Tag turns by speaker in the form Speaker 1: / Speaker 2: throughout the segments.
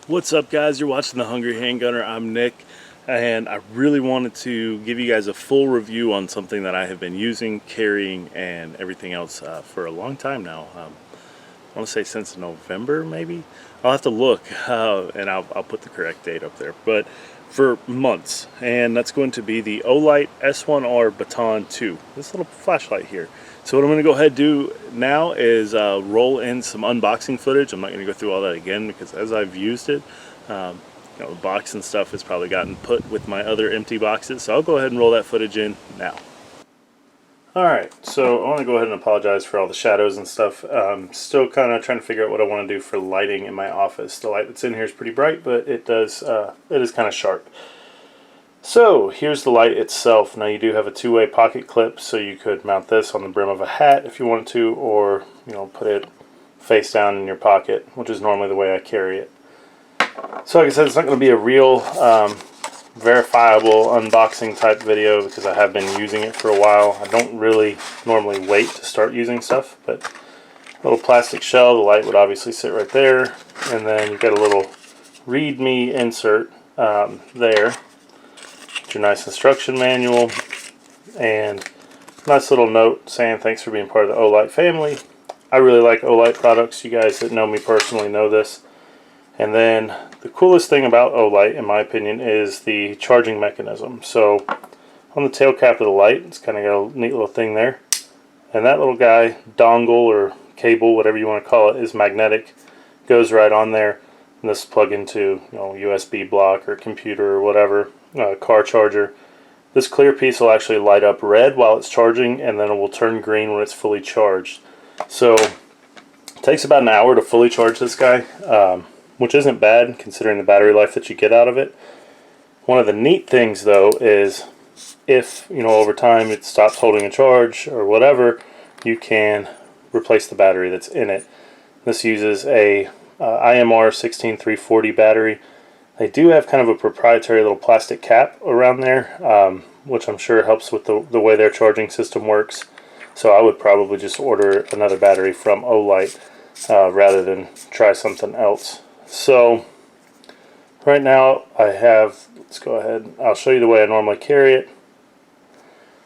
Speaker 1: What's up, guys? You're watching The Hungry Handgunner. I'm Nick, and I really wanted to give you guys a full review on something that I have been using, carrying, and everything else for a long time now. I want to say since November, maybe? I'll have to look, and I'll put the correct date up there. But for months, and that's going to be the Olight S1R Baton II. This little flashlight here. So what I'm going to go ahead and do now is roll in some unboxing footage. I'm not going to go through all that again because as I've used it, the box and stuff has probably gotten put with my other empty boxes. So I'll go ahead and roll that footage in now. Alright, so I want to go ahead and apologize for all the shadows and stuff. Still kind of trying to figure out what I want to do for lighting in my office. The light that's in here is pretty bright, but it is kind of sharp. So here's the light itself. Now you do have a two-way pocket clip, so you could mount this on the brim of a hat if you wanted to, or put it face down in your pocket, which is normally the way I carry it. So like I said, it's not going to be a real verifiable unboxing type video because I have been using it for a while. I don't really normally wait to start using stuff, but a little plastic shell, the light would obviously sit right there, and then you've got a little readme insert there. Your nice instruction manual and nice little note saying thanks for being part of the Olight family. I really like Olight products. You guys that know me personally know this. And then the coolest thing about Olight, in my opinion, is the charging mechanism. So on the tail cap of the light, it's kind of got a neat little thing there. And that little guy, dongle or cable, whatever you want to call it, is magnetic. Goes right on there. And this is plug into USB block or computer or whatever. Car charger. This clear piece will actually light up red while it's charging, and then it will turn green when it's fully charged. So it takes about an hour to fully charge this guy, which isn't bad considering the battery life that you get out of it. One of the neat things though is if over time it stops holding a charge or whatever, you can replace the battery that's in it. This uses a IMR 16340 battery. They do have kind of a proprietary little plastic cap around there, which I'm sure helps with the way their charging system works. So I would probably just order another battery from Olight rather than try something else. So right now I have, let's go ahead, I'll show you the way I normally carry it.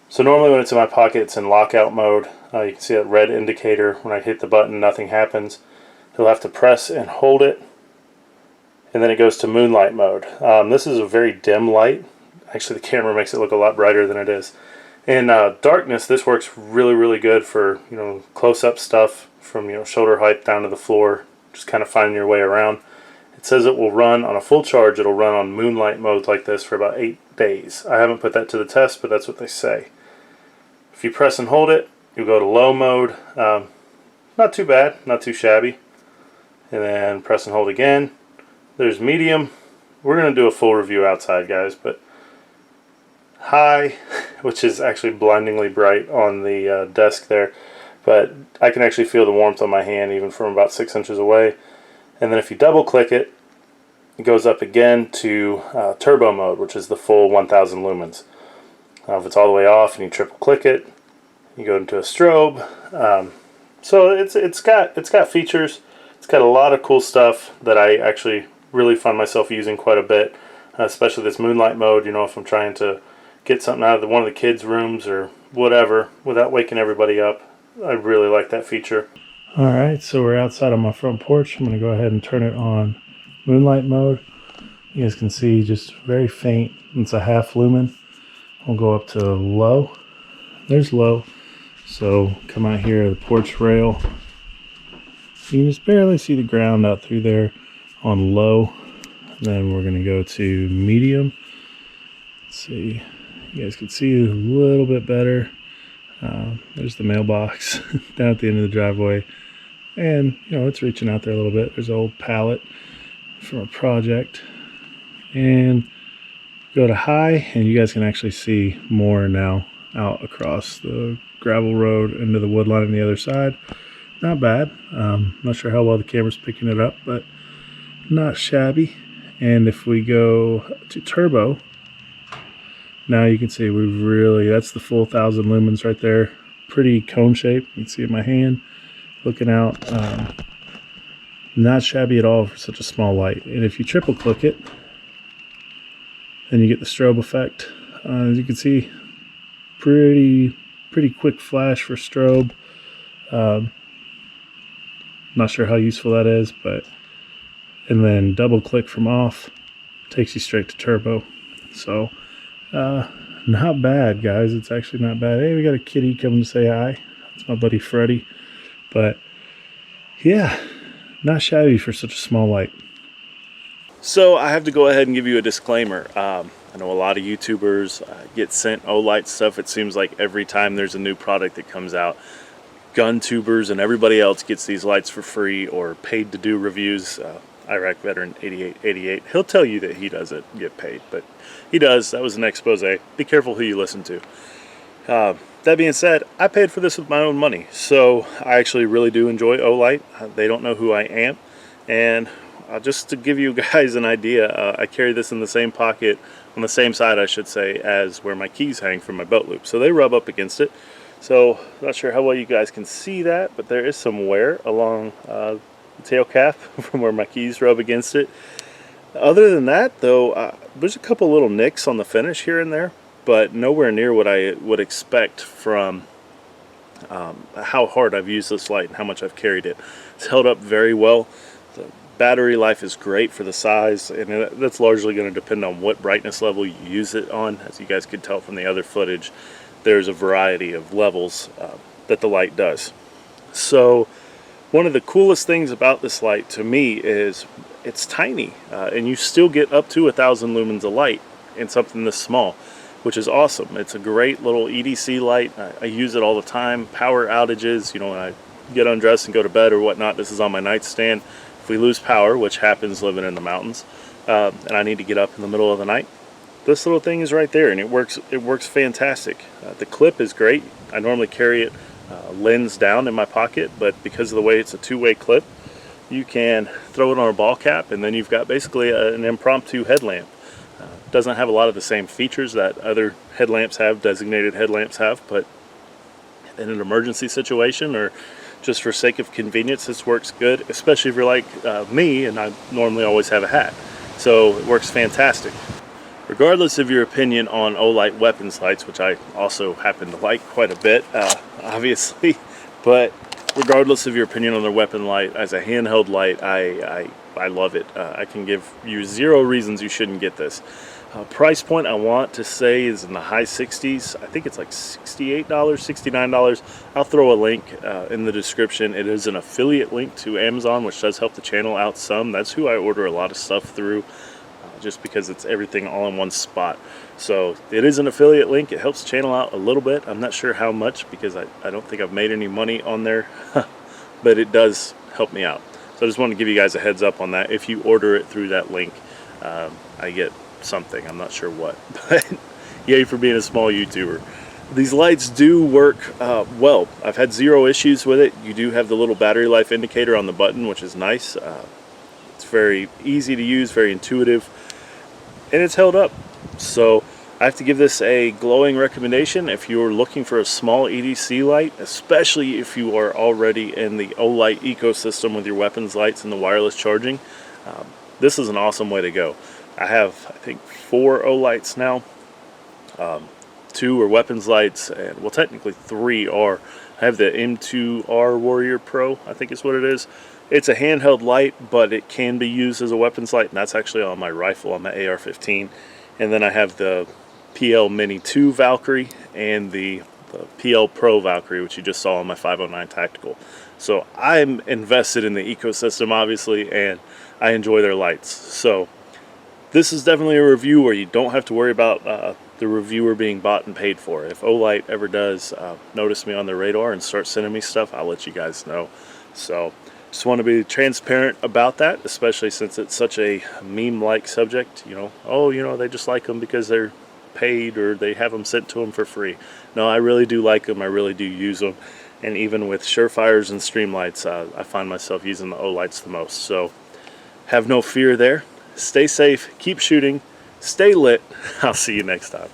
Speaker 1: So normally when it's in my pocket, it's in lockout mode. You can see that red indicator. When I hit the button, nothing happens. You'll have to press and hold it, and then it goes to moonlight mode. This is a very dim light. Actually, the camera makes it look a lot brighter than it is. In darkness, this works really good for close-up stuff from shoulder height down to the floor, just kind of finding your way around. It says it will run on a full charge. It'll run on moonlight mode like this for about 8 days. I haven't put that to the test, but that's what they say. If you press and hold it, you'll go to low mode. Not too bad, not too shabby. And then press and hold again. There's medium. We're going to do a full review outside, guys, but high, which is actually blindingly bright on the desk there, but I can actually feel the warmth on my hand even from about 6 inches away. And then if you double click it, it goes up again to turbo mode, which is the full 1000 lumens. If it's all the way off and you triple click it, you go into a strobe. So it's got features. It's got a lot of cool stuff that I actually really find myself using quite a bit, especially this moonlight mode. If I'm trying to get something out of one of the kids' rooms or whatever without waking everybody up, I really like that feature. Alright, so we're outside on my front porch. I'm going to go ahead and turn it on moonlight mode. You guys can see just very faint. It's a half lumen. We'll go up to low. There's low. So come out here, the porch rail. You can just barely see the ground out through there on low. Then we're going to go to medium. Let's see. You guys can see a little bit better. There's the mailbox down at the end of the driveway. And, it's reaching out there a little bit. There's an old pallet from a project. And go to high, and you guys can actually see more now out across the gravel road into the wood line on the other side. Not bad. Not sure how well the camera's picking it up, but not shabby. And if we go to turbo, now you can see that's the full 1000 lumens right there. Pretty cone shape. You can see in my hand looking out. Not shabby at all for such a small light. And if you triple click it, then you get the strobe effect. As you can see, pretty quick flash for strobe. Not sure how useful that is, but and then double click from off takes you straight to turbo. So not bad, guys. It's actually not bad. Hey, we got a kitty coming to say hi. It's my buddy Freddy. But yeah, not shabby for such a small light. So I have to go ahead and give you a disclaimer. I know a lot of YouTubers get sent Olight stuff. It seems like every time there's a new product that comes out, gun tubers and everybody else gets these lights for free or paid to do reviews. Iraq veteran 8888, he'll tell you that he doesn't get paid, but he does. That was an expose. Be careful who you listen to. That being said, I paid for this with my own money, so I actually really do enjoy Olight. They don't know who I am, and just to give you guys an idea, I carry this in the same pocket, on the same side I should say, as where my keys hang from my belt loop, so they rub up against it. So not sure how well you guys can see that, but there is some wear along the tail cap from where my keys rub against it. Other than that though, there's a couple little nicks on the finish here and there, but nowhere near what I would expect from how hard I've used this light and how much I've carried it. It's held up very well. The battery life is great for the size, and that's largely going to depend on what brightness level you use it on. As you guys could tell from the other footage, there's a variety of levels that the light does. So one of the coolest things about this light to me is it's tiny, and you still get up to 1,000 lumens of light in something this small, which is awesome. It's a great little EDC light. I use it all the time. Power outages, you know, when I get undressed and go to bed or whatnot, this is on my nightstand. If we lose power, which happens living in the mountains, and I need to get up in the middle of the night, this little thing is right there, and it works fantastic. The clip is great. I normally carry it lens down in my pocket, but because of the way it's a two-way clip, you can throw it on a ball cap, and then you've got basically an impromptu headlamp. Doesn't have a lot of the same features that other headlamps have, designated headlamps have, but in an emergency situation or just for sake of convenience, this works good, especially if you're like me, and I normally always have a hat. So it works fantastic. Regardless of your opinion on Olight weapons lights, which I also happen to like quite a bit, obviously, but regardless of your opinion on their weapon light, as a handheld light, I love it. I can give you 0 reasons you shouldn't get this. Price point I want to say is in the high 60s. I think it's like $68, $69. I'll throw a link in the description. It is an affiliate link to Amazon, which does help the channel out some. That's who I order a lot of stuff through, just because it's everything all in one spot. So it is an affiliate link. It helps the channel out a little bit. I'm not sure how much, because I don't think I've made any money on there, but it does help me out. So I just want to give you guys a heads up on that. If you order it through that link, I get something. I'm not sure what, but yay for being a small YouTuber. These lights do work well. I've had 0 issues with it. You do have the little battery life indicator on the button, which is nice. It's very easy to use, very intuitive, and it's held up. So I have to give this a glowing recommendation if you're looking for a small EDC light, especially if you are already in the Olight ecosystem with your weapons lights and the wireless charging. This is an awesome way to go. I have, I think, 4 Olights now. 2 are weapons lights, and well, technically 3 are. I have the M2R Warrior Pro, I think is what it is. It's a handheld light, but it can be used as a weapons light, and that's actually on my rifle, on my AR-15. And then I have the PL Mini 2 Valkyrie and the PL Pro Valkyrie, which you just saw on my 509 Tactical. So I'm invested in the ecosystem, obviously, and I enjoy their lights. So this is definitely a review where you don't have to worry about the reviewer being bought and paid for. If Olight ever does notice me on their radar and start sending me stuff, I'll let you guys know. So just want to be transparent about that, especially since it's such a meme-like subject. You know, oh, you know, they just like them because they're paid or they have them sent to them for free. No, I really do like them. I really do use them. And even with Surefires and Streamlights, I find myself using the Olights the most. So have no fear there. Stay safe, keep shooting, stay lit. I'll see you next time.